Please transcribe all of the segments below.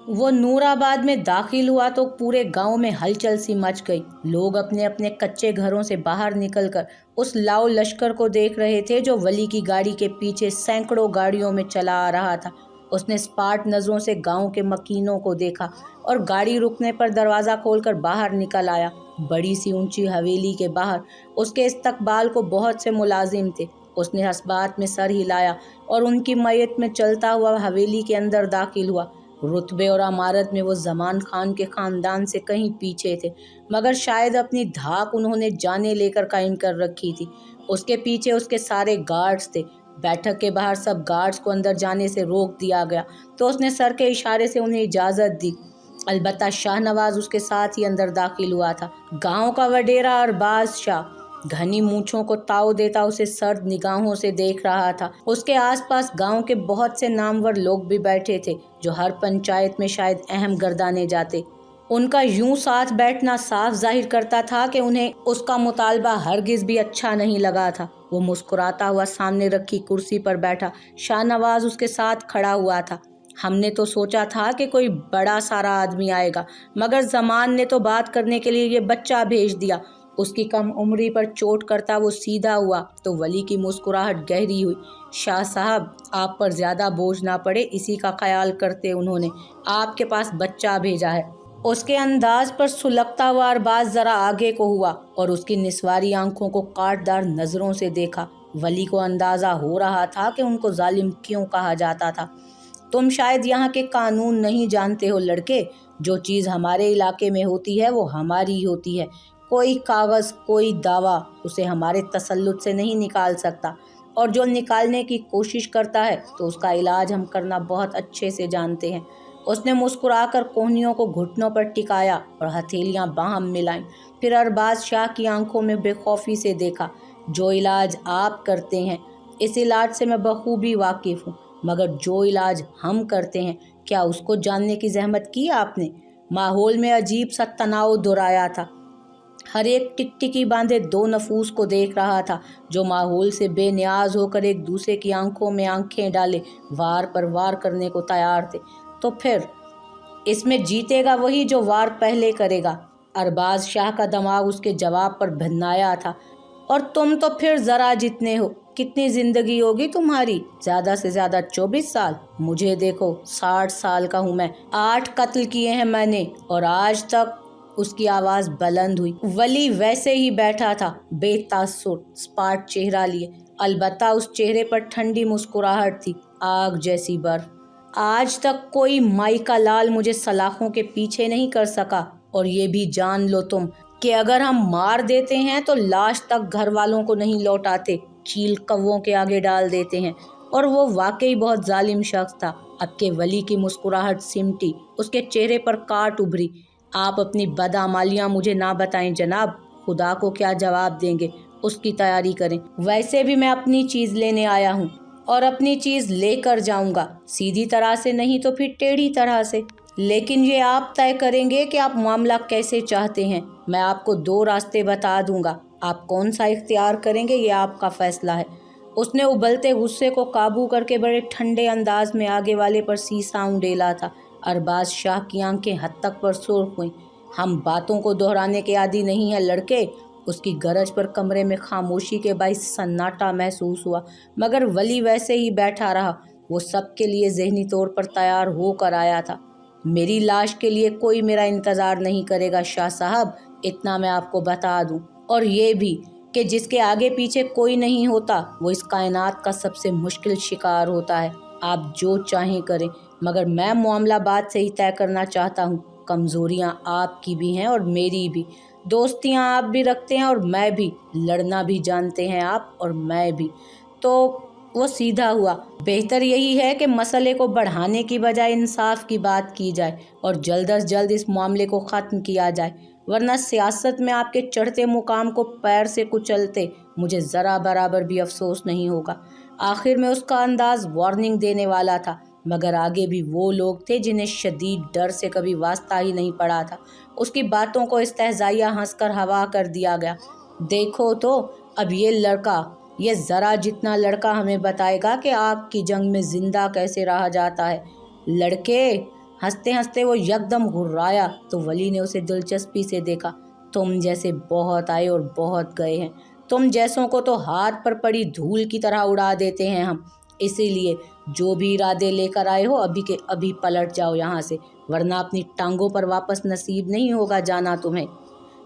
वो नूराबाद में दाखिल हुआ तो पूरे गांव में हलचल सी मच गई। लोग अपने अपने कच्चे घरों से बाहर निकलकर उस लाओ लश्कर को देख रहे थे जो वली की गाड़ी के पीछे सैकड़ों गाड़ियों में चला आ रहा था। उसने स्पाट नज़रों से गांव के मकीनों को देखा और गाड़ी रुकने पर दरवाज़ा खोलकर बाहर निकल आया। बड़ी सी ऊंची हवेली के बाहर उसके इस्तकबाल को बहुत से मुलाजिम थे। उसने हसबात में सर हिलाया और उनकी मयत में चलता हुआ हवेली के अंदर दाखिल हुआ। रुतबे और अमारत में वो ज़मान खान के ख़ानदान से कहीं पीछे थे, मगर शायद अपनी धाक उन्होंने जाने लेकर कायम कर रखी थी। उसके पीछे उसके सारे गार्ड्स थे। बैठक के बाहर सब गार्ड्स को अंदर जाने से रोक दिया गया तो उसने सर के इशारे से उन्हें इजाज़त दी। अलबत्ता शाहनवाज उसके साथ ही अंदर दाखिल हुआ था। गांव का वडेरा अरबाज शाह घनी मूंछों को ताव देता उसे सर्द निगाहों से देख रहा था। उसके आसपास गांव के बहुत से नामवर लोग भी बैठे थे जो हर पंचायत में शायद अहम गर्दाने जाते। उनका यूं साथ बैठना साफ जाहिर करता था कि उन्हें उसका मुतालबा हरगिज भी अच्छा नहीं लगा था। वो मुस्कुराता हुआ सामने रखी कुर्सी पर बैठा। शाहनवाज उसके साथ खड़ा हुआ था। हमने तो सोचा था कि कोई बड़ा सारा आदमी आएगा, मगर जमान ने तो बात करने के लिए ये बच्चा भेज दिया। उसकी कम उम्री पर चोट करता वो सीधा हुआ तो वली की मुस्कुराहट गहरी हुई। शाह साहब, आप पर ज़्यादा बोझ ना पड़े इसी का ख्याल करते उन्होंने आपके पास बच्चा भेजा है। उसके अंदाज पर सुलगता हुआ अरबाज ज़रा आगे को हुआ और उसकी निस्वारी आंखों को काटदार नज़रों से देखा। वली को अंदाज़ा हो रहा था कि उनको जालिम क्यों कहा जाता था। तुम शायद यहाँ के कानून नहीं जानते हो लड़के। जो चीज़ हमारे इलाके में होती है वो हमारी ही होती है। कोई कागज़, कोई दावा उसे हमारे तसल्लुत से नहीं निकाल सकता, और जो निकालने की कोशिश करता है तो उसका इलाज हम करना बहुत अच्छे से जानते हैं। उसने मुस्कुराकर कोहनियों को घुटनों पर टिकाया और हथेलियां बाहम मिलाईं। फिर अरबाज शाह की आंखों में बेखौफी से देखा। जो इलाज आप करते हैं, इस इलाज से मैं बखूबी वाकिफ़ हूँ, मगर जो इलाज हम करते हैं, क्या उसको जानने की जहमत की आपने? माहौल में अजीब सा तनाव दुराया था। हर एक टिकटिकी बांधे दो नफूस को देख रहा था जो माहौल से बेनियाज होकर एक दूसरे की आंखों में आंखें डाले वार पर वार करने को तैयार थे। तो फिर इसमें जीतेगा वही जो वार पहले करेगा। अरबाज शाह का दिमाग उसके जवाब पर भिन्नाया था। और तुम तो फिर ज़रा जितने हो। कितनी ज़िंदगी होगी तुम्हारी? ज़्यादा से ज़्यादा 24 साल। मुझे देखो, 60 साल का हूँ मैं। 8 कत्ल किए हैं मैंने, और आज तक। उसकी आवाज़ बुलंद हुई। वली वैसे ही बैठा था, बेतासुर, स्पाट चेहरा लिए। अलबत्ता उस चेहरे पर ठंडी मुस्कुराहट थी, आग जैसी बर्फ। आज तक कोई माई का लाल मुझे सलाखों के पीछे नहीं कर सका। और ये भी जान लो तुम कि अगर हम मार देते हैं तो लाश तक घर वालों को नहीं लौटाते, चील कौवों के आगे डाल देते हैं। और वो वाकई बहुत जालिम शख्स था। अब के वली की मुस्कुराहट सिमटी, उसके चेहरे पर काट उभरी। आप अपनी बदआमालियाँ मुझे ना बताएं जनाब। खुदा को क्या जवाब देंगे, उसकी तैयारी करें। वैसे भी मैं अपनी चीज़ लेने आया हूँ और अपनी चीज़ लेकर जाऊँगा, सीधी तरह से नहीं तो फिर टेढ़ी तरह से। लेकिन ये आप तय करेंगे कि आप मामला कैसे चाहते हैं। मैं आपको 2 रास्ते बता दूंगा, आप कौन सा इख्तियार करेंगे ये आपका फैसला है। उसने उबलते गुस्से को काबू करके बड़े ठंडे अंदाज में आगे वाले पर सीसा उंडेला था। अरबाज शाह की आंखें हद तक पर सुर्ख हुईं। हम बातों को दोहराने के आदी नहीं हैं लड़के। उसकी गरज पर कमरे में खामोशी के बाइस सन्नाटा महसूस हुआ, मगर वली वैसे ही बैठा रहा। वो सबके लिए जहनी तौर पर तैयार होकर आया था। मेरी लाश के लिए कोई मेरा इंतज़ार नहीं करेगा शाह साहब, इतना मैं आपको बता दूं। और ये भी कि जिसके आगे पीछे कोई नहीं होता वो इस कायनात का सबसे मुश्किल शिकार होता है। आप जो चाहें करें, मगर मैं मामला बात से ही तय करना चाहता हूँ। कमज़ोरियाँ आपकी भी हैं और मेरी भी। दोस्तियाँ आप भी रखते हैं और मैं भी। लड़ना भी जानते हैं आप और मैं भी। तो वो सीधा हुआ। बेहतर यही है कि मसले को बढ़ाने की बजाय इंसाफ की बात की जाए और जल्द अज जल्द इस मामले को ख़त्म किया जाए, वरना सियासत में आपके चढ़ते मुकाम को पैर से कुचलते मुझे ज़रा बराबर भी अफसोस नहीं होगा। आखिर में उसका अंदाज वार्निंग देने वाला था, मगर आगे भी वो लोग थे जिन्हें शदीद डर से कभी वास्ता ही नहीं पड़ा था। उसकी बातों को इस्तेहज़ाइया हंसकर हवा कर दिया गया। देखो तो अब ये ज़रा जितना लड़का हमें बताएगा कि आग की जंग में ज़िंदा कैसे रहा जाता है। लड़के, हंसते हंसते वो यकदम घुर्राया तो वली ने उसे दिलचस्पी से देखा। तुम जैसे बहुत आए और बहुत गए हैं। तुम जैसों को तो हाथ पर पड़ी धूल की तरह उड़ा देते हैं हम। इसीलिए जो भी इरादे लेकर आए हो अभी के अभी पलट जाओ यहाँ से, वरना अपनी टांगों पर वापस नसीब नहीं होगा जाना तुम्हें।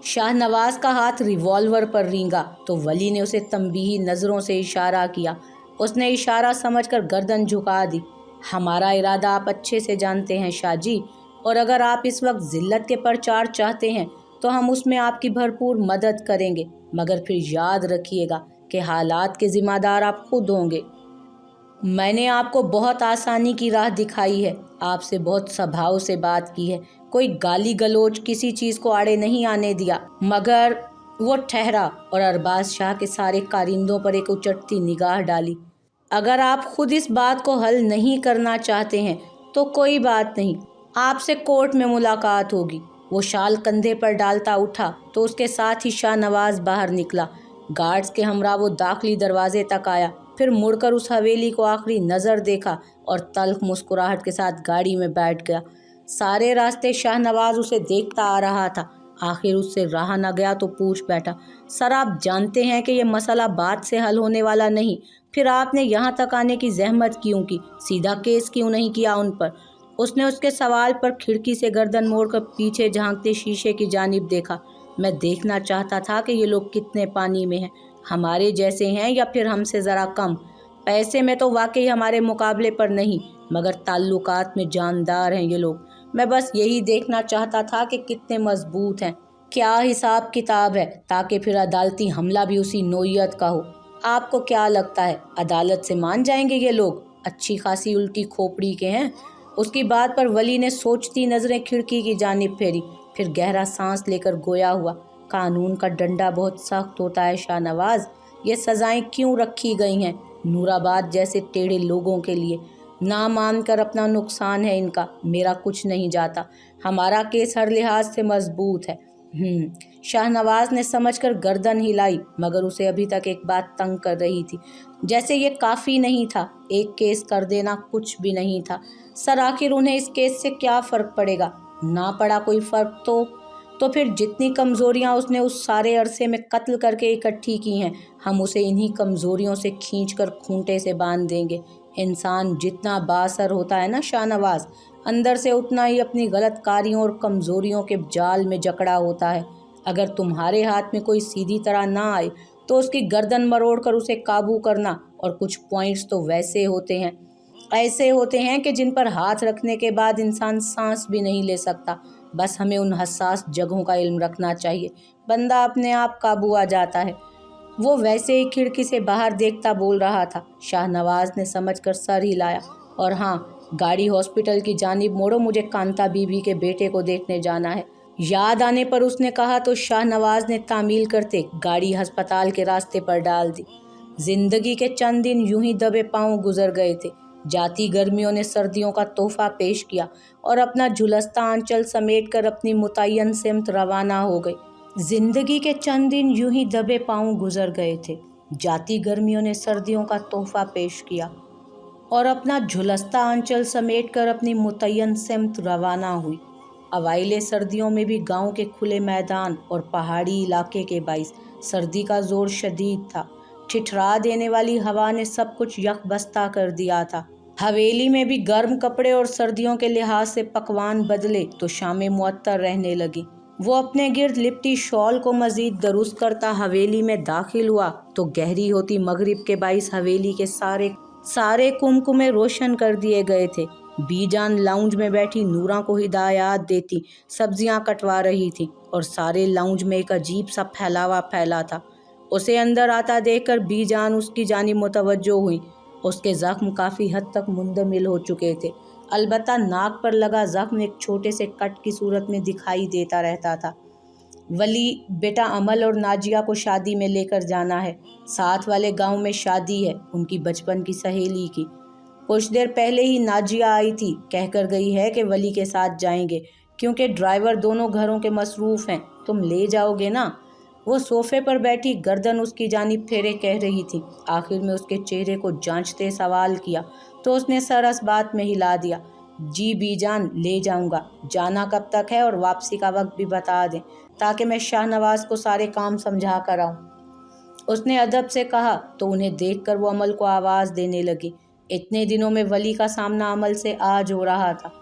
शाहनवाज का हाथ रिवॉल्वर पर रेंगा तो वली ने उसे तंबीही नज़रों से इशारा किया। उसने इशारा समझकर गर्दन झुका दी। हमारा इरादा आप अच्छे से जानते हैं शाह जी, और अगर आप इस वक्त जिल्लत के प्रचार चाहते हैं तो हम उसमें आपकी भरपूर मदद करेंगे, मगर फिर याद रखिएगा कि हालात के ज़िम्मेदार आप खुद होंगे। मैंने आपको बहुत आसानी की राह दिखाई है, आपसे बहुत स्वभाव से बात की है, कोई गाली गलोच किसी चीज़ को आड़े नहीं आने दिया। मगर वो ठहरा और अरबाज शाह के सारे कारिंदों पर एक उचटती निगाह डाली। अगर आप खुद इस बात को हल नहीं करना चाहते हैं तो कोई बात नहीं, आपसे कोर्ट में मुलाकात होगी। वो शाल कंधे पर डालता उठा तो उसके साथ ही शाहनवाज बाहर निकला। गार्ड्स के हमरा वो दाखिली दरवाजे तक आया, फिर मुड़कर उस हवेली को आखिरी नज़र देखा और तल्ख मुस्कुराहट के साथ गाड़ी में बैठ गया। सारे रास्ते शाहनवाज उसे देखता आ रहा था। आखिर उससे रहा न गया तो पूछ बैठा, सर आप जानते हैं कि ये मसला बात से हल होने वाला नहीं, फिर आपने यहाँ तक आने की जहमत क्यों की, सीधा केस क्यों नहीं किया उन पर। उसने उसके सवाल पर खिड़की से गर्दन मोड़कर पीछे झांकते शीशे की जानिब देखा। मैं देखना चाहता था कि ये लोग कितने पानी में हैं, हमारे जैसे हैं या फिर हमसे ज़रा कम। पैसे में तो वाकई हमारे मुकाबले पर नहीं, मगर ताल्लुकात में जानदार हैं ये लोग। मैं बस यही देखना चाहता था कि कितने मजबूत हैं, क्या हिसाब किताब है, ताकि फिर अदालती हमला भी उसी नोयत का हो। आपको क्या लगता है अदालत से मान जाएंगे ये लोग? अच्छी खासी उल्टी खोपड़ी के हैं। उसकी बात पर वली ने सोचती नज़रें खिड़की की जानिब फेरी, फिर गहरा सांस लेकर गोया हुआ, कानून का डंडा बहुत सख्त होता है शाहनवाज। ये सज़ाएं क्यों रखी गई हैं नूराबाद जैसे टेढ़े लोगों के लिए? ना मानकर अपना नुकसान है इनका, मेरा कुछ नहीं जाता। हमारा केस हर लिहाज से मजबूत है। शाहनवाज ने समझकर गर्दन हिलाई, मगर उसे अभी तक एक बात तंग कर रही थी, जैसे ये काफ़ी नहीं था, एक केस कर देना कुछ भी नहीं था। सर आखिर उन्हें इस केस से क्या फ़र्क पड़ेगा? ना पड़ा कोई फ़र्क तो फिर जितनी कमज़ोरियाँ उसने उस सारे अरसे में कत्ल करके इकट्ठी की हैं, हम उसे इन्हीं कमज़ोरियों से खींचकर खूंटे से बांध देंगे। इंसान जितना बासर होता है ना शाहनवाज, अंदर से उतना ही अपनी गलत कारियों और कमज़ोरियों के जाल में जकड़ा होता है। अगर तुम्हारे हाथ में कोई सीधी तरह ना आए तो उसकी गर्दन मरोड़ कर उसे काबू करना। और कुछ पॉइंट्स तो वैसे होते हैं, ऐसे होते हैं कि जिन पर हाथ रखने के बाद इंसान सांस भी नहीं ले सकता। बस हमें उन हसास जगहों का इल्म रखना चाहिए, बंदा अपने आप काबू आ जाता है। वो वैसे ही खिड़की से बाहर देखता बोल रहा था। शाहनवाज ने समझकर सर हिलाया, और हाँ, गाड़ी हॉस्पिटल की जानिब मोड़ो, मुझे कांता बीबी के बेटे को देखने जाना है। याद आने पर उसने कहा तो शाहनवाज ने तामील करते गाड़ी अस्पताल के रास्ते पर डाल दी। जिंदगी के चंद दिन यूं ही दबे पांव गुजर गए थे। जाती गर्मियों ने सर्दियों का तोहफा पेश किया और अपना झुलसता आंचल समेटकर अपनी मुतय्यन सिमत रवाना हो गई। जिंदगी के चंद दिन यूं ही दबे पांव गुजर गए थे। जाती गर्मियों ने सर्दियों का तोहफा पेश किया और अपना झुलसता आंचल समेटकर अपनी मुतय्यन सिमत रवाना हुई। अवाइले सर्दियों में भी गांव के खुले मैदान और पहाड़ी इलाके के बाइस सर्दी का जोर शदीद था। ठिठरा देने वाली हवा ने सब कुछ यकबस्ता कर दिया था। हवेली में भी गर्म कपड़े और सर्दियों के लिहाज से पकवान बदले तो शामें मुअत्तर रहने लगी। वो अपने गिर्द लिपटी शॉल को मजीद दुरुस्त करता हवेली में दाखिल हुआ तो गहरी होती मगरिब के बाइस हवेली के सारे कुमकुमे रोशन कर दिए गए थे। बीजान लाउंज में बैठी नूरा को हिदायत देती सब्जियां कटवा रही थी और सारे लाउंज में एक अजीब सा फैलावा फैला था। उसे अंदर आता देखकर बीजान उसकी जानिब मुतवज्जो हुई। उसके ज़ख्म काफ़ी हद तक मुंदमिल हो चुके थे, अलबत्ता नाक पर लगा ज़ख्म एक छोटे से कट की सूरत में दिखाई देता रहता था। वली, बेटा अमल और नाजिया को शादी में लेकर जाना है। साथ वाले गांव में शादी है उनकी बचपन की सहेली की। कुछ देर पहले ही नाजिया आई थी, कहकर गई है कि वली के साथ जाएंगे, क्योंकि ड्राइवर दोनों घरों के मसरूफ़ हैं। तुम ले जाओगे ना? वो सोफे पर बैठी गर्दन उसकी जानिब फेरे कह रही थी। आखिर में उसके चेहरे को जांचते सवाल किया तो उसने सर इस बात में हिला दिया। जी बीजान, ले जाऊंगा। जाना कब तक है और वापसी का वक्त भी बता दें ताकि मैं शाहनवाज को सारे काम समझा कर आऊँ। उसने अदब से कहा तो उन्हें देखकर वो अमल को आवाज़ देने लगी। इतने दिनों में वली का सामना अमल से आज हो रहा था।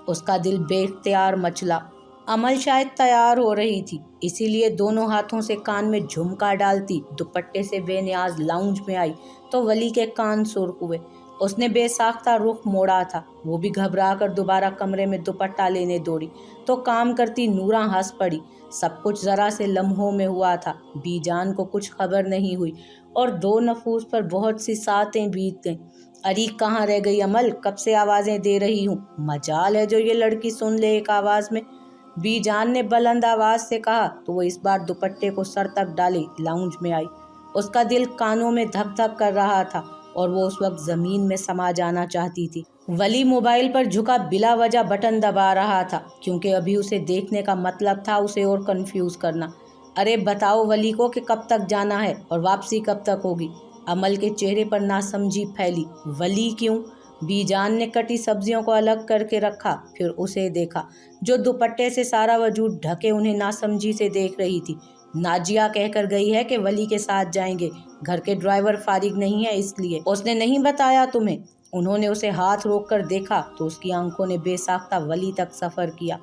उसका दिल बेख्तियार मचला। अमल शायद तैयार हो रही थी, इसीलिए दोनों हाथों से कान में झुमका डालती दुपट्टे से बेनियाज लाउंज में आई तो वली के कान सुर्ख हुए। उसने बेसाख्ता रुख मोड़ा था। वो भी घबरा कर दोबारा कमरे में दुपट्टा लेने दौड़ी तो काम करती नूरा हंस पड़ी। सब कुछ ज़रा से लम्हों में हुआ था। बीजान को कुछ खबर नहीं हुई और दो नफूस पर बहुत सी सातें बीत गईं। अरे कहाँ रह गई अमल, कब से आवाज़ें दे रही हूँ। मजाल है जो ये लड़की सुन ले एक आवाज़ में, बीजान ने बुलंद आवाज़ से कहा तो वो इस बार दुपट्टे को सर तक डाले लाउंज में आई। उसका दिल कानों में धक धक कर रहा था और वो उस वक्त ज़मीन में समा जाना चाहती थी। वली मोबाइल पर झुका बिला वजह बटन दबा रहा था क्योंकि अभी उसे देखने का मतलब था उसे और कंफ्यूज करना। अरे बताओ वली को कि कब तक जाना है और वापसी कब तक होगी। अमल के चेहरे पर नासमझी फैली। वली क्यों? बीजान ने कटी सब्जियों को अलग करके रखा, फिर उसे देखा जो दुपट्टे से सारा वजूद ढके उन्हें नासमझी से देख रही थी। नाजिया कहकर गई है कि वली के साथ जाएंगे, घर के ड्राइवर फारिग नहीं है इसलिए। उसने नहीं बताया तुम्हें? उन्होंने उसे हाथ रोक कर देखा तो उसकी आंखों ने बेसाख्ता वली तक सफ़र किया।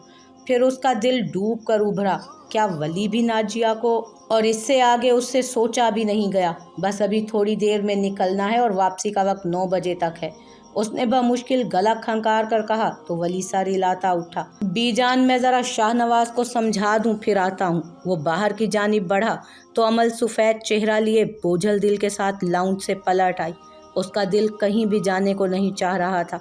फिर उसका दिल डूब कर उभरा। क्या वली भी नाजिया को? और इससे आगे उससे सोचा भी नहीं गया। बस अभी थोड़ी देर में निकलना है और वापसी का वक्त 9 बजे तक है। उसने बमुश्किल गला खंकार कर कहा तो वली सर हिलाता उठा। बीजान, मैं ज़रा शाहनवाज को समझा दूं फिर आता हूँ। वो बाहर की जानिब बढ़ा तो अमल सफ़ेद चेहरा लिए बोझल दिल के साथ लाउंज से पलट आई। उसका दिल कहीं भी जाने को नहीं चाह रहा था।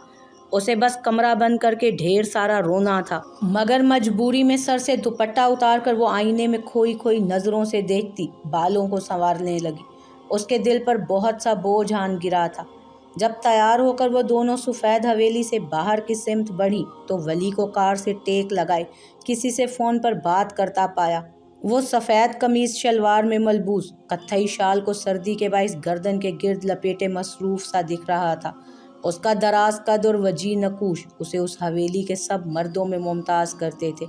उसे बस कमरा बंद करके ढेर सारा रोना था, मगर मजबूरी में सर से दुपट्टा उतार कर वो आईने में खोई खोई नज़रों से देखती बालों को संवारने लगी। उसके दिल पर बहुत सा बोझ आन गिरा था। जब तैयार होकर वो दोनों सफ़ेद हवेली से बाहर की सिमत बढ़ी तो वली को कार से टेक लगाए किसी से फ़ोन पर बात करता पाया। वो सफ़ेद कमीज़ शलवार में मलबूस कत्थई शाल को सर्दी के बाइस गर्दन के गिर्द लपेटे मसरूफ़ सा दिख रहा था। उसका दराज कद और वजी नकूश उसे उस हवेली के सब मर्दों में मुमताज़ करते थे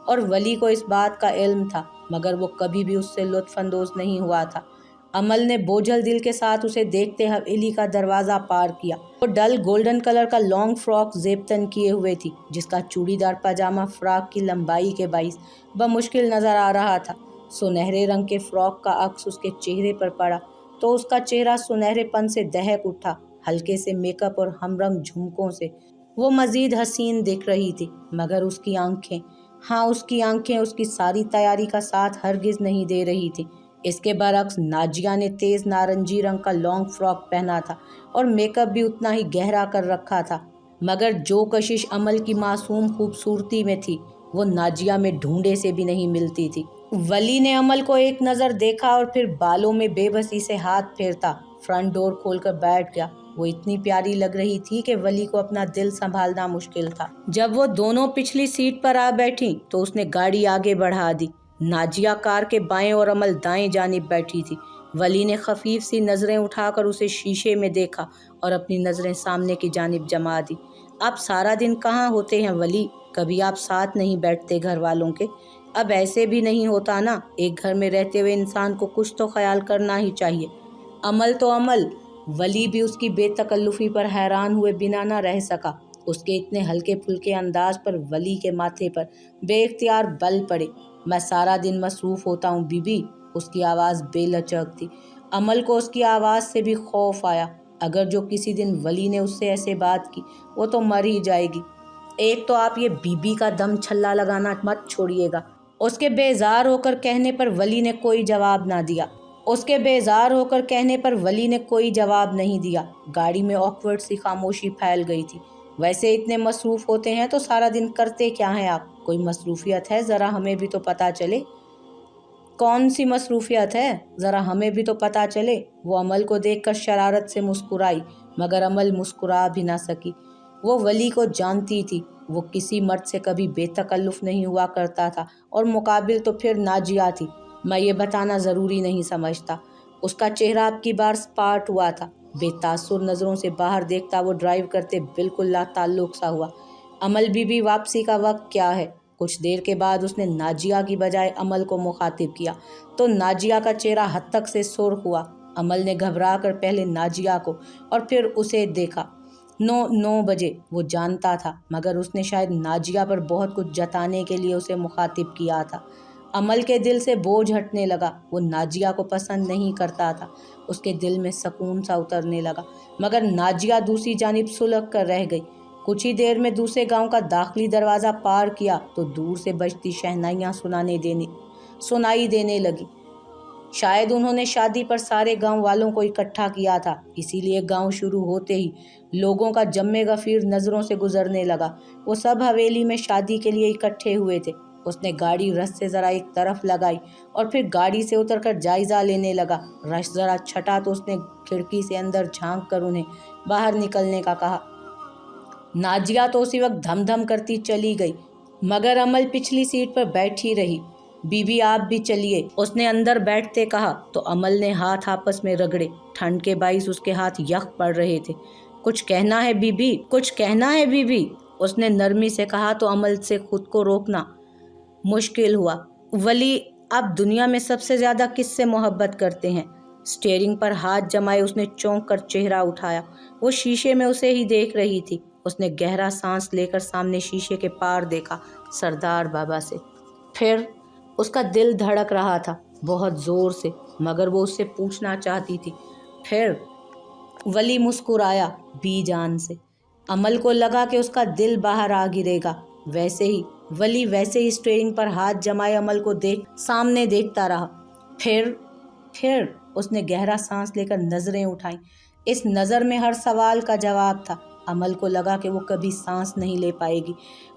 और वली को इस बात का इल्म था, मगर वो कभी भी उससे लुत्फ़अंदोज़ नहीं हुआ था। अमल ने बोझल दिल के साथ उसे देखते हवेली का दरवाज़ा पार किया। वो डल गोल्डन कलर का लॉन्ग फ्रॉक जेबतन किए हुए थी जिसका चूड़ीदार पजामा फ्रॉक की लंबाई के बाइस बमुश्किल नज़र आ रहा था। सुनहरे रंग के फ्रॉक का अक्स उसके चेहरे पर पड़ा तो उसका चेहरा सुनहरेपन से दहक उठा। हल्के से मेकअप और हमरंग झुमकों से वो मज़ीद हसीन दिख रही थी, मगर उसकी आंखें, हाँ उसकी आंखें उसकी सारी तैयारी का साथ हरगिज़ नहीं दे रही थी। इसके बरक्स नाजिया ने तेज़ नारंगी रंग का लॉन्ग फ्रॉक पहना था और मेकअप भी उतना ही गहरा कर रखा था, मगर जो कशिश अमल की मासूम खूबसूरती में थी वो नाजिया में ढूंढे से भी नहीं मिलती थी। वली ने अमल को एक नज़र देखा और फिर बालों में बेबसी से हाथ फेरता फ्रंट डोर खोलकर बैठ गया। वो इतनी प्यारी लग रही थी कि वली को अपना दिल संभालना मुश्किल था। जब वो दोनों पिछली सीट पर आ बैठी तो उसने गाड़ी आगे बढ़ा दी। नाजिया कार के बाएं और अमल दाएं जानिब बैठी थी। वली ने खफीफ सी नज़रें उठाकर उसे शीशे में देखा और अपनी नज़रें सामने की जानिब जमा दी। आप सारा दिन कहाँ होते हैं वली? कभी आप साथ नहीं बैठते घर वालों के? अब ऐसे भी नहीं होता ना, एक घर में रहते हुए इंसान को कुछ तो ख्याल करना ही चाहिए। अमल तो अमल, वली भी उसकी बेतकल्लुफ़ी पर हैरान हुए बिना न रह सका। उसके इतने हल्के फुल्के अंदाज पर वली के माथे पर बेख्तियार बल पड़े। मैं सारा दिन मसरूफ़ होता हूँ बीबी। उसकी आवाज़ बेलचक थी। अमल को उसकी आवाज़ से भी खौफ आया। अगर जो किसी दिन वली ने उससे ऐसे बात की वो तो मर ही जाएगी। एक तो आप ये बीबी का दम छल्ला लगाना मत छोड़िएगा। उसके बेजार होकर कहने पर वली ने कोई जवाब नहीं दिया। गाड़ी में ऑकवर्ड सी खामोशी फैल गई थी। वैसे इतने मसरूफ़ होते हैं तो सारा दिन करते क्या हैं आप? कोई मसरूफियत है? ज़रा हमें भी तो पता चले। कौन सी मसरूफियत है? ज़रा हमें भी तो पता चले। वो अमल को देखकर शरारत से मुस्कुराई, मगर अमल मुस्कुरा भी ना सकी। वो वली को जानती थी। वो किसी मर्द से कभी बेतकल्लुफ़ नहीं हुआ करता था और मुकाबिल तो फिर नाजिया थी। मैं ये बताना ज़रूरी नहीं समझता। उसका चेहरा अब की बार स्पार्ट हुआ था। बेतासुर नज़रों से बाहर देखता वो ड्राइव करते बिल्कुल लाताल्लुक़ सा हुआ। अमल बीबी वापसी का वक्त क्या है? कुछ देर के बाद उसने नाजिया की बजाय अमल को मुखातिब किया तो नाजिया का चेहरा हत्तक से सुर्ख हुआ। अमल ने घबरा कर पहले नाजिया को और फिर उसे देखा। 9 बजे वो जानता था, मगर उसने शायद नाजिया पर बहुत कुछ जताने के लिए उसे मुखातिब किया था। अमल के दिल से बोझ हटने लगा। वो नाजिया को पसंद नहीं करता था। उसके दिल में सुकून सा उतरने लगा, मगर नाजिया दूसरी जानिब सुलग कर रह गई। कुछ ही देर में दूसरे गांव का दाखिली दरवाज़ा पार किया तो दूर से बजती शहनाइयाँ सुनाई देने लगी। शायद उन्होंने शादी पर सारे गांव वालों को इकट्ठा किया था, इसीलिए गांव शुरू होते ही लोगों का जम्मे गफीर नज़रों से गुजरने लगा। वो सब हवेली में शादी के लिए इकट्ठे हुए थे। उसने गाड़ी रस से ज़रा एक तरफ लगाई और फिर गाड़ी से उतरकर जायज़ा लेने लगा। रश ज़रा छटा तो उसने खिड़की से अंदर झांक कर उन्हें बाहर निकलने का कहा। नाजिया तो उसी वक्त धम धम करती चली गई, मगर अमल पिछली सीट पर बैठी रही। बीबी आप भी चलिए, उसने अंदर बैठते कहा तो अमल ने हाथ आपस में रगड़े। ठंड के बाइस उसके हाथ यख पड़ रहे थे। कुछ कहना है बीबी, कुछ कहना है बीबी, उसने नरमी से कहा तो अमल से खुद को रोकना मुश्किल हुआ। वली, आप दुनिया में सबसे ज़्यादा किससे मोहब्बत करते हैं? स्टीयरिंग पर हाथ जमाए उसने चौंक कर चेहरा उठाया। वो शीशे में उसे ही देख रही थी। उसने गहरा सांस लेकर सामने शीशे के पार देखा, सरदार बाबा से। फिर उसका दिल धड़क रहा था बहुत ज़ोर से, मगर वो उससे पूछना चाहती थी। फिर वली मुस्कुराया बेजान से। अमल को लगा कि उसका दिल बाहर आ गिरेगा। वैसे ही स्टीयरिंग पर हाथ जमाए अमल को सामने देखता रहा। फिर उसने गहरा सांस लेकर नज़रें उठाईं। इस नज़र में हर सवाल का जवाब था। अमल को लगा कि वो कभी सांस नहीं ले पाएगी।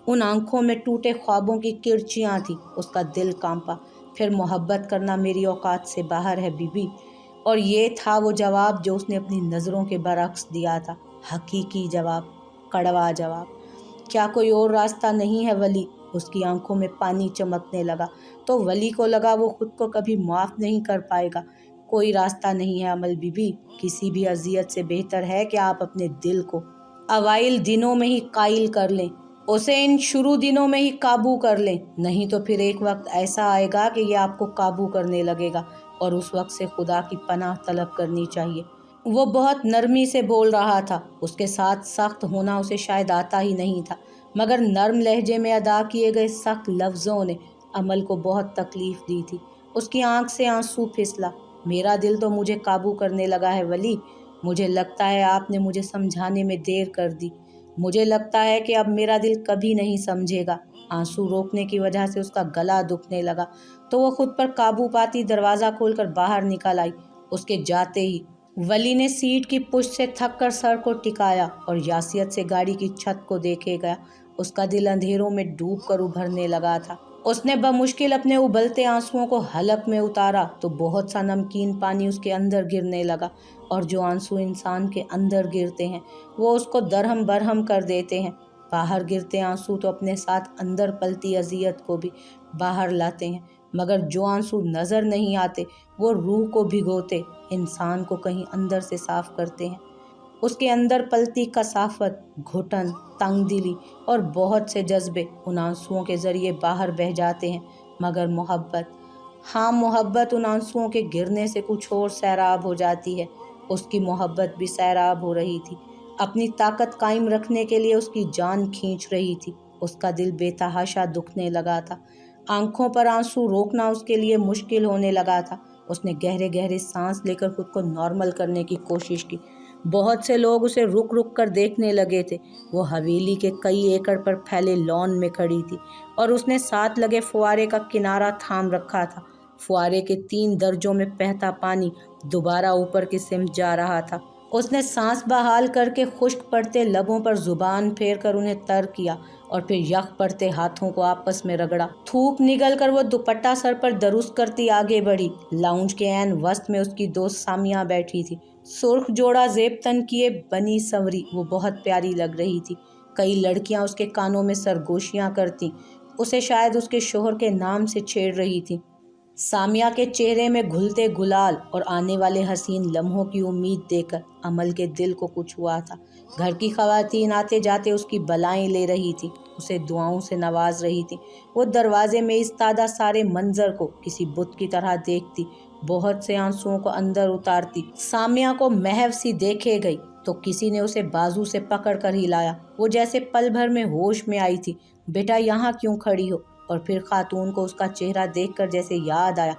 उन आंखों में टूटे ख्वाबों की किरचियाँ थी। उसका दिल कांपा। फिर मोहब्बत करना मेरी औकात से बाहर है बीबी। और ये था वो जवाब जो उसने अपनी नज़रों के बरक्स दिया था। हकीकी जवाब, कड़वा जवाब। क्या कोई और रास्ता नहीं है वली? उसकी आंखों में पानी चमकने लगा तो वली को लगा वो खुद को कभी माफ़ नहीं कर पाएगा। कोई रास्ता नहीं है अमल बीबी। किसी भी अजियत से बेहतर है कि आप अपने दिल को अवाइल दिनों में ही कायल कर लें, उसे इन शुरू दिनों में ही काबू कर लें। नहीं तो फिर एक वक्त ऐसा आएगा कि ये आपको काबू करने लगेगा और उस वक्त से खुदा की पनाह तलब करनी चाहिए। वो बहुत नरमी से बोल रहा था। उसके साथ सख्त होना उसे शायद आता ही नहीं था, मगर नर्म लहजे में अदा किए गए सख्त लफ्ज़ों ने अमल को बहुत तकलीफ़ दी थी। उसकी आंख से आंसू फिसला। मेरा दिल तो मुझे काबू करने लगा है वली। मुझे लगता है आपने मुझे समझाने में देर कर दी। मुझे लगता है कि अब मेरा दिल कभी नहीं समझेगा। आंसू रोकने की वजह से उसका गला दुखने लगा तो वो खुद पर काबू पाती दरवाज़ा खोलकर बाहर निकल आई। उसके जाते ही वली ने सीट की पुश्त से थक कर सर को टिकाया और यासियत से गाड़ी की छत को देखे गया। उसका दिल अंधेरों में डूब कर उभरने लगा था। उसने बमुश्किल अपने उबलते आंसुओं को हलक में उतारा तो बहुत सा नमकीन पानी उसके अंदर गिरने लगा, और जो आंसू इंसान के अंदर गिरते हैं वो उसको दरहम बरहम कर देते हैं। बाहर गिरते आंसू तो अपने साथ अंदर पलती अजियत को भी बाहर लाते हैं, मगर जो आंसू नज़र नहीं आते वो रूह को भिगोते, इंसान को कहीं अंदर से साफ करते हैं। उसके अंदर पलती कसाफत, घुटन, तंगदिली और बहुत से जज्बे उन आंसुओं के ज़रिए बाहर बह जाते हैं। मगर मोहब्बत, हाँ मोहब्बत उन आंसुओं के गिरने से कुछ और सैराब हो जाती है। उसकी मोहब्बत भी सैराब हो रही थी। अपनी ताकत कायम रखने के लिए उसकी जान खींच रही थी। उसका दिल बेतहाशा दुखने लगा था। आंखों पर आंसू रोकना उसके लिए मुश्किल होने लगा था। उसने गहरे गहरे सांस लेकर खुद को नॉर्मल करने की कोशिश की। बहुत से लोग उसे रुक रुक कर देखने लगे थे। वो हवेली के कई एकड़ पर फैले लॉन में खड़ी थी और उसने साथ लगे फुआरे का किनारा थाम रखा था। फुआरे के 3 दर्जों में बहता पानी दोबारा ऊपर की सिमत जा रहा था। उसने सांस बहाल करके खुश्क पड़ते लबों पर जुबान फेर कर उन्हें तर किया और फिर यख पड़ते हाथों को आपस में रगड़ा। थूक निगल कर वो दुपट्टा सर पर दरुस्त करती आगे बढ़ी। लाउंज के ऐन वस्त में उसकी दोस्त सामिया बैठी थी। सुर्ख जोड़ा जेब तन किए बनी संवरी वो बहुत प्यारी लग रही थी। कई लड़कियां उसके कानों में सरगोशियां करती, उसे शायद उसके शोहर के नाम से छेड़ रही थी। सामिया के चेहरे में घुलते गुलाल और आने वाले हसीन लम्हों की उम्मीद देकर अमल के दिल को कुछ हुआ था। घर की खवातीन आते जाते उसकी बलाएं ले रही थी, उसे दुआओं से नवाज रही थी। वो दरवाजे में इस्तादा सारे मंजर को किसी बुत की तरह देखती, बहुत से आंसुओं को अंदर उतारती। सामिया को महव सी देखे गई तो किसी ने उसे बाजू से पकड़ कर हिलाया। वो जैसे पल भर में होश में आई थी। बेटा यहाँ क्यों खड़ी हो? और फिर खातून को उसका चेहरा देखकर जैसे याद आया,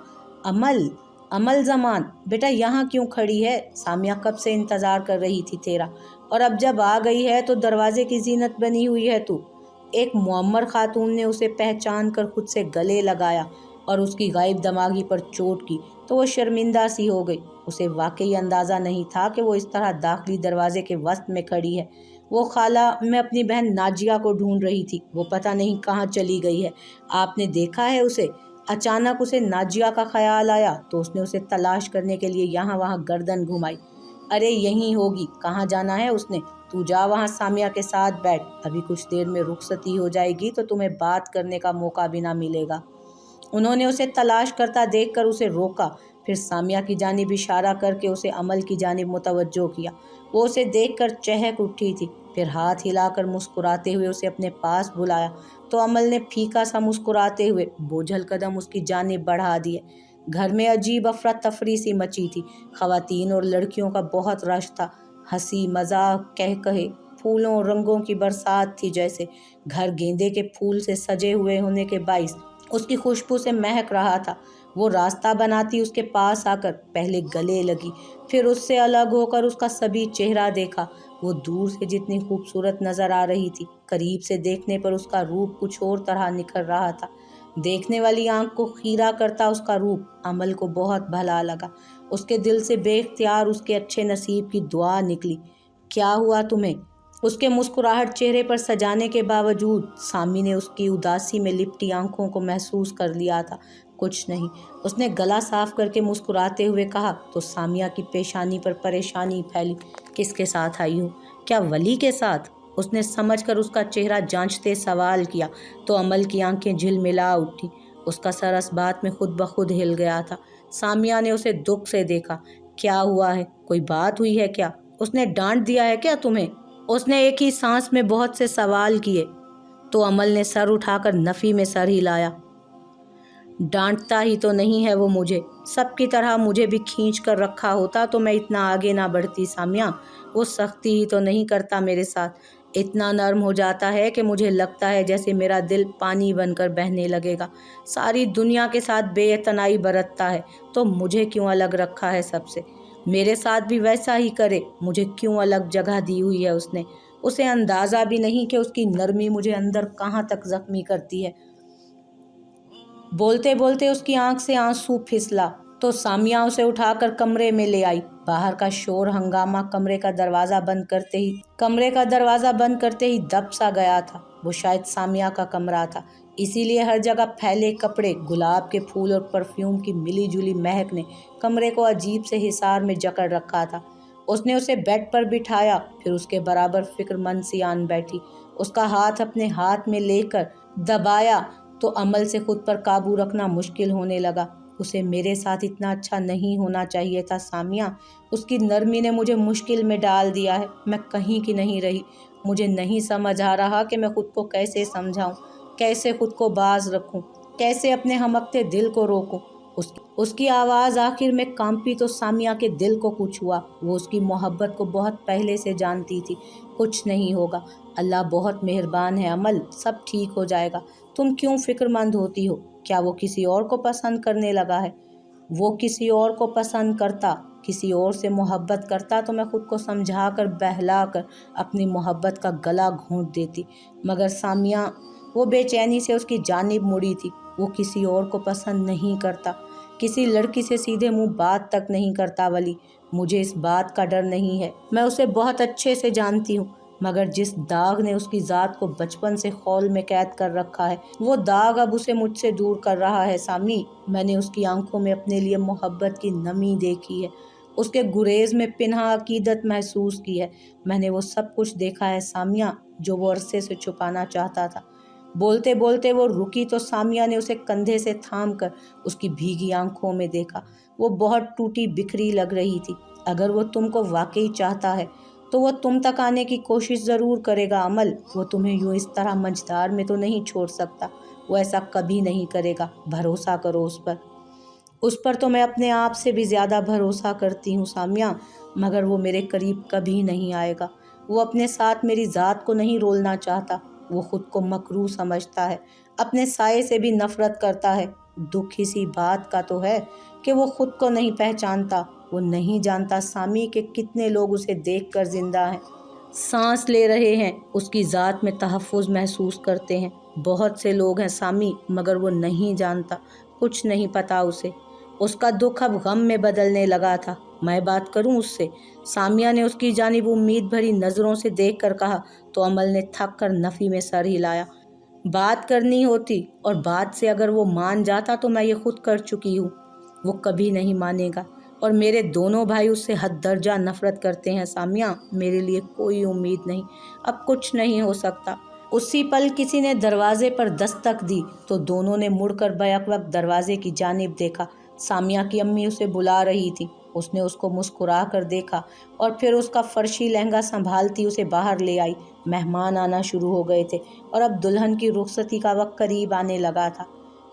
अमल, अमल जमान, बेटा यहाँ क्यों खड़ी है? सामिया कब से इंतजार कर रही थी तेरा, और अब जब आ गई है तो दरवाजे की जीनत बनी हुई है तू। एक मुअम्मर खातून ने उसे पहचान कर खुद से गले लगाया और उसकी गायब दिमागी पर चोट की तो वो शर्मिंदा सी हो गई। उसे वाकई अंदाज़ा नहीं था कि वो इस तरह दाखिली दरवाजे के वस्त में खड़ी है। वो खाला मैं अपनी बहन नाजिया को ढूंढ रही थी, वो पता नहीं कहाँ चली गई है। आपने देखा है उसे? अचानक उसे नाजिया का ख्याल आया तो उसने उसे तलाश करने के लिए यहाँ वहाँ गर्दन घुमाई। अरे यहीं होगी, कहाँ जाना है उसने? तू जा वहाँ सामिया के साथ बैठ, अभी कुछ देर में रुखसती हो जाएगी तो तुम्हें बात करने का मौका भी ना मिलेगा। उन्होंने उसे तलाश करता देखकर उसे रोका, फिर सामिया की जानिब इशारा करके उसे अमल की जानिब मुतवज्जो किया। वो उसे देखकर चहक उठी थी, फिर हाथ हिलाकर मुस्कुराते हुए उसे अपने पास बुलाया तो अमल ने फीका सा मुस्कुराते हुए बोझल कदम उसकी जानिब बढ़ा दिए। घर में अजीब अफरा तफरी सी मची थी। खवातीन और लड़कियों का बहुत रश था। हंसी मजाक कह कहे, फूलों और रंगों की बरसात थी जैसे। घर गेंदे के फूल से सजे हुए होने के बाइस उसकी खुशबू से महक रहा था। वो रास्ता बनाती उसके पास आकर पहले गले लगी, फिर उससे अलग होकर उसका सभी चेहरा देखा। वो दूर से जितनी खूबसूरत नजर आ रही थी, करीब से देखने पर उसका रूप कुछ और तरह निखर रहा था। देखने वाली आंख को खीरा करता उसका रूप अमल को बहुत भला लगा। उसके दिल से बेख्तियार उसके अच्छे नसीब की दुआ निकली। क्या हुआ तुम्हें? उसके मुस्कुराहट चेहरे पर सजाने के बावजूद सामी ने उसकी उदासी में लिपटी आंखों को महसूस कर लिया था। कुछ नहीं, उसने गला साफ करके मुस्कुराते हुए कहा तो सामिया की पेशानी पर परेशानी फैली। किसके साथ आई हो? क्या वली के साथ? उसने समझकर उसका चेहरा जांचते सवाल किया तो अमल की आंखें झिलमिला उठी। उसका सर इस बात में खुद ब खुद हिल गया था। सामिया ने उसे दुख से देखा। क्या हुआ है? कोई बात हुई है क्या? उसने डांट दिया है क्या तुम्हें? उसने एक ही सांस में बहुत से सवाल किए तो अमल ने सर उठाकर नफ़ी में सर हिलाया। डांटता ही तो नहीं है वो मुझे, सबकी तरह मुझे भी खींच कर रखा होता तो मैं इतना आगे ना बढ़ती सामिया। वो सख्ती ही तो नहीं करता मेरे साथ, इतना नर्म हो जाता है कि मुझे लगता है जैसे मेरा दिल पानी बनकर बहने लगेगा। सारी दुनिया के साथ बेइतनाई बरतता है तो मुझे क्यों अलग रखा है सबसे? मेरे साथ भी वैसा ही करे, मुझे क्यों अलग जगह दी हुई है उसने? उसे अंदाज़ा भी नहीं कि उसकी नरमी मुझे अंदर कहाँ तक ज़ख्मी करती है। बोलते बोलते उसकी आंख से आंसू फिसला तो सामिया उसे उठाकर कमरे में ले आई। बाहर का शोर हंगामा कमरे का दरवाज़ा बंद करते ही दब सा गया था। वो शायद सामिया का कमरा था, इसीलिए हर जगह फैले कपड़े, गुलाब के फूल और परफ्यूम की मिली जुली महक ने कमरे को अजीब से हिसार में जकड़ रखा था। उसने उसे बेड पर बिठाया, फिर उसके बराबर फिक्रमंद सी आन बैठी। उसका हाथ अपने हाथ में लेकर दबाया तो अमल से खुद पर काबू रखना मुश्किल होने लगा। उसे मेरे साथ इतना अच्छा नहीं होना चाहिए था सामिया। उसकी नरमी ने मुझे मुश्किल में डाल दिया है। मैं कहीं की नहीं रही। मुझे नहीं समझ आ रहा कि मैं खुद को कैसे समझाऊं, कैसे खुद को बाज रखूं, कैसे अपने हमकते दिल को रोकूं। उसकी आवाज़ आखिर में कांपी तो सामिया के दिल को कुछ हुआ। वो उसकी मोहब्बत को बहुत पहले से जानती थी। कुछ नहीं होगा, अल्लाह बहुत मेहरबान है अमल, सब ठीक हो जाएगा। तुम क्यों फिक्रमंद होती हो? क्या वो किसी और को पसंद करने लगा है? वो किसी और को पसंद करता, किसी और से मोहब्बत करता तो मैं खुद को समझा कर बहला कर अपनी मोहब्बत का गला घोंट देती। मगर सामिया, वो बेचैनी से उसकी जानिब मुड़ी थी। वो किसी और को पसंद नहीं करता, किसी लड़की से सीधे मुंह बात तक नहीं करता वली। मुझे इस बात का डर नहीं है, मैं उसे बहुत अच्छे से जानती हूँ। मगर जिस दाग ने उसकी ज़ात को बचपन से खौल में कैद कर रखा है, वो दाग अब उसे मुझसे दूर कर रहा है सामी। मैंने उसकी आंखों में अपने लिए मोहब्बत की नमी देखी है, उसके गुरेज में पिन्हा अकीदत महसूस की है। मैंने वो सब कुछ देखा है सामिया जो वो अरसे से छुपाना चाहता था। बोलते बोलते वो रुकी तो सामिया ने उसे कंधे से थाम कर उसकी भीगी आंखों में देखा। वो बहुत टूटी बिखरी लग रही थी। अगर वो तुमको वाकई चाहता है तो वो तुम तक आने की कोशिश ज़रूर करेगा अमल। वो तुम्हें यूँ इस तरह मझधार में तो नहीं छोड़ सकता। वो ऐसा कभी नहीं करेगा, भरोसा करो उस पर। उस पर तो मैं अपने आप से भी ज़्यादा भरोसा करती हूँ सामिया, मगर वो मेरे करीब कभी नहीं आएगा। वो अपने साथ मेरी ज़ात को नहीं रोलना चाहता। वो खुद को मकरूह समझता है, अपने साये से भी नफ़रत करता है। दुख इसी बात का तो है कि वो खुद को नहीं पहचानता। वो नहीं जानता सामी कि कितने लोग उसे देखकर ज़िंदा हैं, सांस ले रहे हैं, उसकी ज़ात में तहफ़्फ़ुज़ महसूस करते हैं। बहुत से लोग हैं सामी, मगर वो नहीं जानता, कुछ नहीं पता उसे। उसका दुख अब गम में बदलने लगा था। मैं बात करूं उससे? सामिया ने उसकी जानिब उम्मीद भरी नज़रों से देखकर कहा, तो अमल ने थक कर नफ़ी में सर हिलाया। बात करनी होती, और बात से अगर वो मान जाता तो मैं ये खुद कर चुकी हूँ। वो कभी नहीं मानेगा, और मेरे दोनों भाई उससे हद दर्जा नफ़रत करते हैं सामिया। मेरे लिए कोई उम्मीद नहीं, अब कुछ नहीं हो सकता। उसी पल किसी ने दरवाजे पर दस्तक दी तो दोनों ने मुड़कर बैक वक्त दरवाजे की जानिब देखा। सामिया की अम्मी उसे बुला रही थी। उसने उसको मुस्कुरा कर देखा और फिर उसका फर्शी लहंगा संभालती उसे बाहर ले आई। मेहमान आना शुरू हो गए थे और अब दुल्हन की रुखसती का वक्त करीब आने लगा था।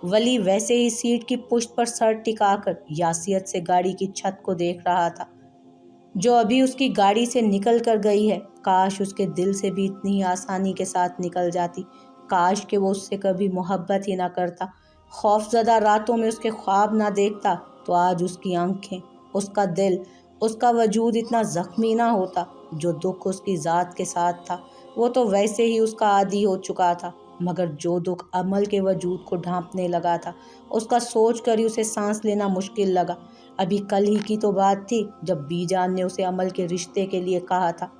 वली वैसे ही सीट की पुश्त पर सर टिकाकर यासियत से गाड़ी की छत को देख रहा था, जो अभी उसकी गाड़ी से निकल कर गई है। काश उसके दिल से भी इतनी ही आसानी के साथ निकल जाती। काश कि वो उससे कभी मोहब्बत ही ना करता, खौफज़दा रातों में उसके ख्वाब ना देखता, तो आज उसकी आंखें, उसका दिल, उसका वजूद इतना ज़ख्मी ना होता। जो दुख उसकी ज़ात के साथ था वो तो वैसे ही उसका आदी हो चुका था, मगर जो दुख अमल के वजूद को ढांपने लगा था, उसका सोच कर ही उसे सांस लेना मुश्किल लगा। अभी कल ही की तो बात थी जब बीजान ने उसे अमल के रिश्ते के लिए कहा था,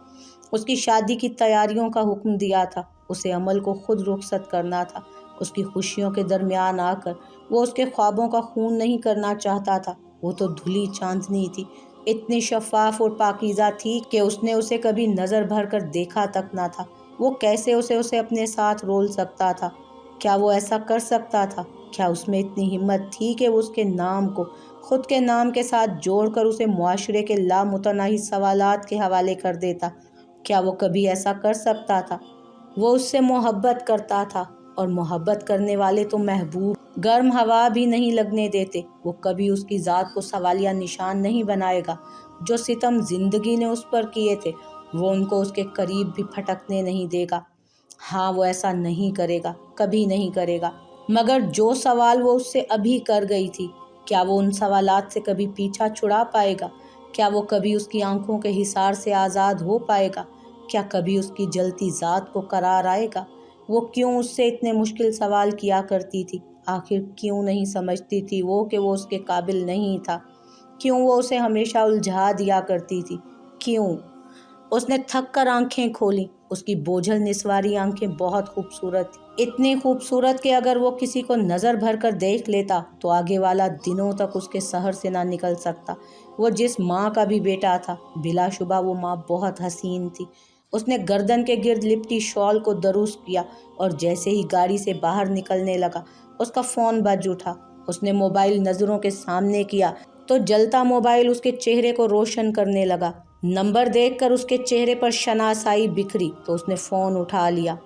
उसकी शादी की तैयारियों का हुक्म दिया था। उसे अमल को खुद रुखसत करना था। उसकी खुशियों के दरमियान आकर वो उसके ख्वाबों का खून नहीं करना चाहता था। वो तो धुली चांदनी थी, इतनी शफाफ और पाकीज़ा थी कि उसने उसे कभी नज़र भर कर देखा तक ना था। वो कैसे उसे अपने साथ रोल सकता था? क्या वो ऐसा कर सकता था? क्या उसमें इतनी हिम्मत थी कि वो उसके नाम को खुद के नाम के साथ जोड़कर उसे मुआशरे के लामुतनाही सवालात के हवाले कर देता? क्या वो कभी ऐसा कर सकता था? वो उससे मोहब्बत करता था, और मोहब्बत करने वाले तो महबूब गर्म हवा भी नहीं लगने देते। वो कभी उसकी ज़ात को सवालिया निशान नहीं बनाएगा। जो सितम ज़िंदगी ने उस पर किए थे वो उनको उसके करीब भी फटकने नहीं देगा। हाँ, वो ऐसा नहीं करेगा, कभी नहीं करेगा। मगर जो सवाल वो उससे अभी कर गई थी, क्या वो उन सवालात से कभी पीछा छुड़ा पाएगा? क्या वो कभी उसकी आंखों के हिसार से आज़ाद हो पाएगा? क्या कभी उसकी जलती ज़ात को करार आएगा? वो क्यों उससे इतने मुश्किल सवाल किया करती थी? आखिर क्यों नहीं समझती थी वो कि वो उसके काबिल नहीं था? क्यों वो उसे हमेशा उलझा दिया करती थी? क्यों? उसने थक कर आंखें खोली। उसकी बोझल निस्वारी आंखें बहुत खूबसूरत थी, इतनी खूबसूरत कि अगर वो किसी को नज़र भर कर देख लेता तो आगे वाला दिनों तक उसके सहर से ना निकल सकता। वो जिस माँ का भी बेटा था, बिलाशुबा वो माँ बहुत हसीन थी। उसने गर्दन के गिर्द लिपटी शॉल को दुरुस्त किया और जैसे ही गाड़ी से बाहर निकलने लगा उसका फ़ोन बज उठा। उसने मोबाइल नज़रों के सामने किया तो जलता मोबाइल उसके चेहरे को रोशन करने लगा। नंबर देखकर उसके चेहरे पर शनासाई बिखरी तो उसने फ़ोन उठा लिया।